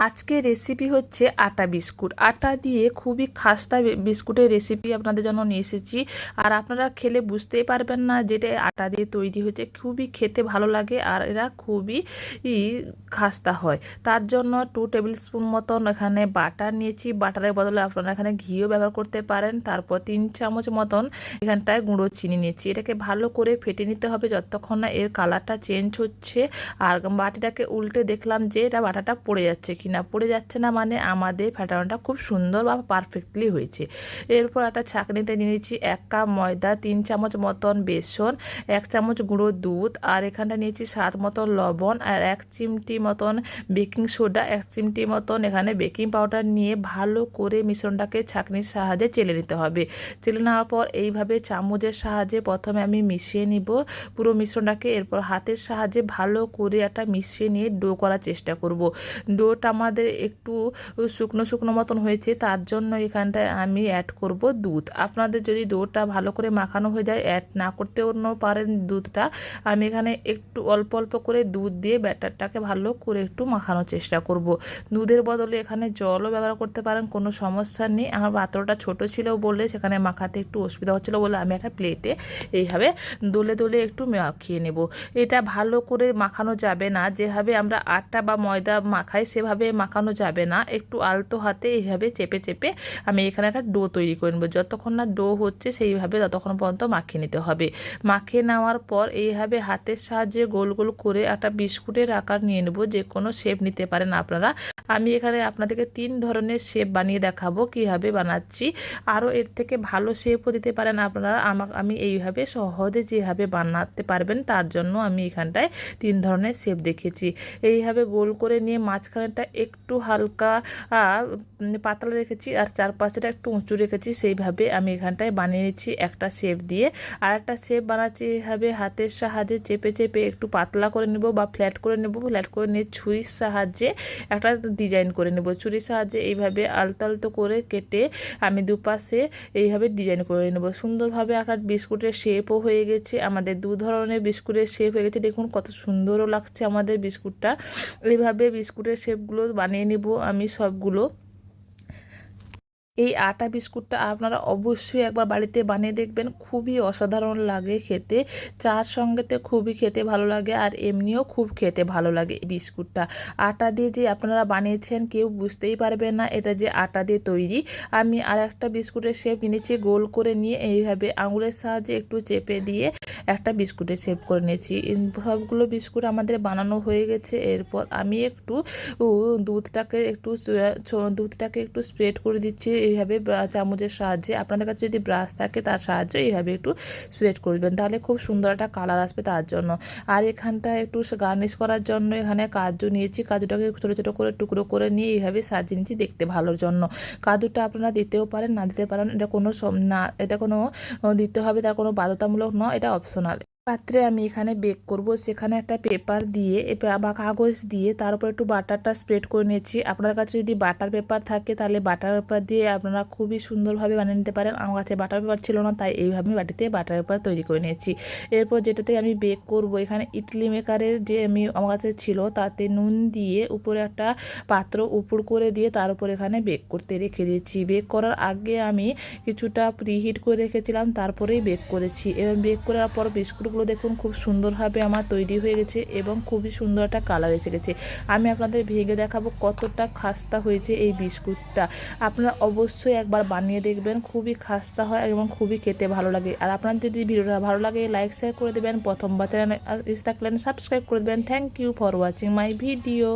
আজকে রেসিপি হচ্ছে আটা বিস্কুট। আটা দিয়ে খুবই খাস্তা বিস্কুটের রেসিপি আপনাদের জন্য নিয়ে এসেছি। আর আপনারা খেলে বুঝতেই পারবেন না যে এটা আটা দিয়ে তৈরি হয়েছে। খুবই খেতে ভালো লাগে আর এরা খুবই খাস্তা হয়। তার জন্য 2 টেবিল স্পুন মতন এখানে বাটার নিয়েছি। বাটারের বদলে আপনারা এখানে ঘিও ব্যবহার করতে পারেন। তারপর 3 চামচ মতন এখানটায় গুঁড়ো চিনি নিয়েছি। এটাকে ভালো করে ফেটে নিতে হবে যতক্ষণ না এর কালারটা চেঞ্জ হচ্ছে। আর বাটিটাকে উল্টে দেখলাম যে এটা বাটাটা পড়ে যাচ্ছে কিনা। পড়ে যাচ্ছে না মানে আমাদের ফেটানোটা খুব সুন্দর বা পারফেক্টলি হয়েছে। এরপর একটা ছাঁকনিতে নিয়ে নিয়েছি 1 কাপ ময়দা, 3 চামচ মতন বেসন, 1 চামচ গুঁড়ো দুধ, আর এখানটা নিয়েছি স্বাদ মতন লবণ, আর 1 চিমটি মতন বেকিং সোডা, 1 চিমটি মতন এখানে বেকিং পাউডার নিয়ে ভালো করে মিশ্রণটাকে ছাঁকনির সাহায্যে চেলে নিতে হবে। চেলে নেওয়ার পর এইভাবে চামচের সাহায্যে প্রথমে আমি মিশিয়ে নিব পুরো মিশ্রণটাকে। এরপর হাতের সাহায্যে ভালো করে একটা মিশিয়ে নিয়ে ডো করার চেষ্টা করব। ডোটা আমাদের একটু শুকনো শুকনো মতন হয়েছে, তার জন্য এখানটায় আমি অ্যাড করব দুধ। আপনাদের যদি ডোটা ভালো করে মাখানো হয়ে যায় অ্যাড না করতেও পারেন দুধটা। আমি এখানে একটু অল্প অল্প করে দুধ দিয়ে ব্যাটারটাকে ভালো করে একটু মাখানোর চেষ্টা করব। দুধের বদলে এখানে জলও ব্যবহার করতে পারেন, কোনো সমস্যা নেই। আমার পাত্রটা ছোট ছিল বলে সেখানে মাখাতে একটু অসুবিধা হচ্ছিলো বলে আমি একটা প্লেটে এইভাবে দোলে দোলে একটু মাখিয়ে নেব। এটা ভালো করে মাখানো যাবে না, যেভাবে আমরা আটা বা ময়দা মাখাই সেভাবে মাখানো যাবে না। একটু আলতো হাতে এইভাবে চেপে চেপে আমি এখানে একটা ডো তৈরি করে নেব। যতক্ষণ না ডো হচ্ছে সেইভাবে ততক্ষণ পর্যন্ত মাখিয়ে নিতে হবে। মাখিয়ে নেওয়ার পর এইভাবে হাতের সাহায্যে গোল গোল করে একটা বিস্কুটের আকার নিয়ে নেব। যে কোনো শেপ নিতে পারেন আপনারা। আমি এখানে আপনাদেরকে 3 ধরনের শেপ বানিয়ে দেখাবো কীভাবে বানাচ্ছি। আরও এর থেকে ভালো শেপও দিতে পারেন আপনারা। আমি এইভাবে সহজে যেভাবে বানাতে পারবেন তার জন্য আমি এখানটায় 3 ধরনের শেপ দেখিয়েছি। এইভাবে গোল করে নিয়ে মাঝখানেটা একটু হালকা পাতলা রেখেছি আর চারপাশটা একটু উঁচু রেখেছি। সেইভাবে আমি এখানটায় বানিয়ে নিচ্ছি একটা শেপ দিয়ে। আর একটা শেপ বানাচ্ছি এইভাবে হাতের সাহায্যে চেপে চেপে একটু পাতলা করে নেব বা ফ্ল্যাট করে নেব। ফ্ল্যাট করে নিয়ে ছুরির সাহায্যে একটা ডিজাইন করে নেব। ছুরির সাহায্যে এইভাবে আলতো আলতো করে কেটে আমি দুপাশে এইভাবে ডিজাইন করে নেব। সুন্দরভাবে একটা বিস্কুটের শেপও হয়ে গেছে। আমাদের 2 ধরনের বিস্কুটের শেপ হয়ে গেছে। দেখুন কত সুন্দরও লাগছে আমাদের বিস্কুটটা। এইভাবে বিস্কুটের শেপগুলো বানিয়ে নিব আমি সবগুলো। এই আটা বিস্কুটটা আপনারা অবশ্যই একবার বাড়িতে বানিয়ে দেখবেন। খুবই অসাধারণ লাগে খেতে। চার সঙ্গেতে খুবই খেতে ভালো লাগে আর এমনিও খুব খেতে ভালো লাগে এই বিস্কুটটা। আটা দিয়ে যে আপনারা বানিয়েছেন কেউ বুঝতেই পারবেন না এটা যে আটা দিয়ে তৈরি। আমি আর একটা বিস্কুটের শেপ নিয়েছি গোল করে নিয়ে এইভাবে আঙুলের সাহায্যে একটু চেপে দিয়ে একটা বিস্কুটের শেপ করে নিয়েছি। সবগুলো বিস্কুট আমাদের বানানো হয়ে গেছে। এরপর আমি একটু দুধটাকে একটু স্প্রেড করে দিচ্ছি এইভাবে চামচের সাহায্যে। আপনাদের কাছে যদি ব্রাশ থাকে তার সাহায্যে এইভাবে একটু স্প্রেড করবেন, তাহলে খুব সুন্দর একটা কালার আসবে তার জন্য। আর এখানটা একটু গার্নিশ করার জন্য এখানে কাজু নিয়েছি। কাজুটাকে ছোটো ছোটো করে টুকরো করে নিয়ে এইভাবে সাজিয়ে নিচ্ছি দেখতে ভালোর জন্য। কাজুটা আপনারা দিতেও পারেন না দিতে পারেন, এটা কোনো দিতে হবে তার কোনো বাধ্যতামূলক নয়, এটা অপশনাল। পাত্রে আমি এখানে বেক করব। সেখানে একটা পেপার দিয়ে বা কাগজ দিয়ে তার উপর একটু বাটারটা স্প্রেড করে নিয়েছি। আপনার কাছে যদি বাটার পেপার থাকে তাহলে বাটার পেপার দিয়ে আপনারা খুবই সুন্দরভাবে বানিয়ে নিতে পারেন। আমার কাছে বাটার পেপার ছিল না তাই এইভাবে বাটিতে বাটার পেপার তৈরি করে নিয়েছি। এরপর যেটাতে আমি বেক করব এখানে ইডলি মেকারের যে আমার কাছে ছিল তাতে নুন দিয়ে উপরে একটা পাত্র উপর করে দিয়ে তার উপর এখানে বেক করতে রেখে দিয়েছি। বেক করার আগে আমি কিছুটা প্রিহিট করে রেখেছিলাম, তারপরেই বেক করেছি। এবার বেক করার পর বিস্কুটগুলো দেখুন খুব সুন্দরভাবে আমার তৈরি হয়ে গেছে এবং খুবই সুন্দর একটা কালার এসে গেছে। আমি আপনাদের ভেঙে দেখাবো কতটা খাস্তা হয়েছে এই বিস্কুটটা। আপনারা অবশ্যই একবার বানিয়ে দেখবেন, খুবই খাস্তা হয় এবং খুবই খেতে ভালো লাগে। আর আপনার যদি ভিডিওটা ভালো লাগে লাইক শেয়ার করে দেবেন, প্রথমবার চ্যানেলে থাকলেন সাবস্ক্রাইব করে দেবেন। Thank you for watching my video.